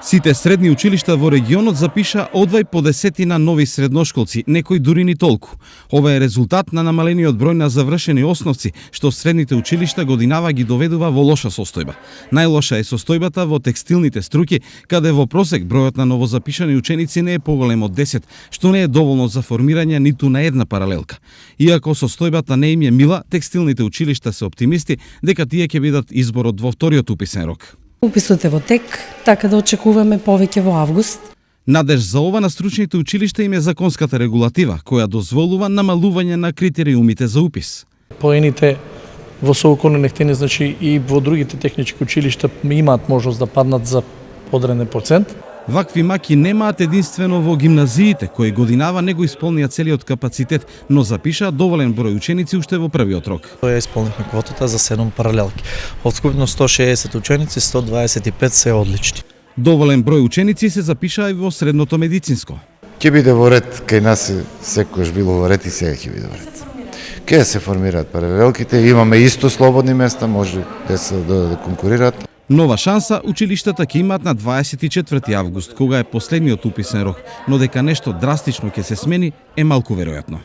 Сите средни училишта во регионот запиша одвај по десетина нови средношколци, некои дури ни толку. Ова е резултат на намалениот број на завршени основци, што средните училишта годинава ги доведува во лоша состојба. Најлоша е состојбата во текстилните струки, каде во просек бројот на новозапишани ученици не е поголем од 10, што не е доволно за формирање ниту на една паралелка. Иако состојбата не им е мила, текстилните училишта се оптимисти дека тие ќе бидат изборот во вториот уписен рок. Уписот е во тек, така да очекуваме повеќе во август. Надеж за ова на стручните училишта им е законската регулатива, која дозволува намалување на критериумите за упис. Поените во Соуконе Нехтени, значи и во другите технички училишта имаат можност да паднат за одреден процент. Вакви маки немаат единствено во гимназиите, кои годинава не го исполнија целиот капацитет, но запишаа доволен број ученици уште во првиот рок. Ја исполнихме квотата за 7 паралелки. Од скупно 160 ученици, 125 се одлични. Доволен број ученици се запишаа и во средното медицинско. Ќе биде во ред, кај нас секојаш било во ред и сега ќе биде во ред. Ке се формираат паралелките, имаме исто слободни места, може да конкурираат. Нова шанса училиштата ќе имаат на 24 август, кога е последниот уписен рок, но дека нешто драстично ќе се смени е малку веројатно.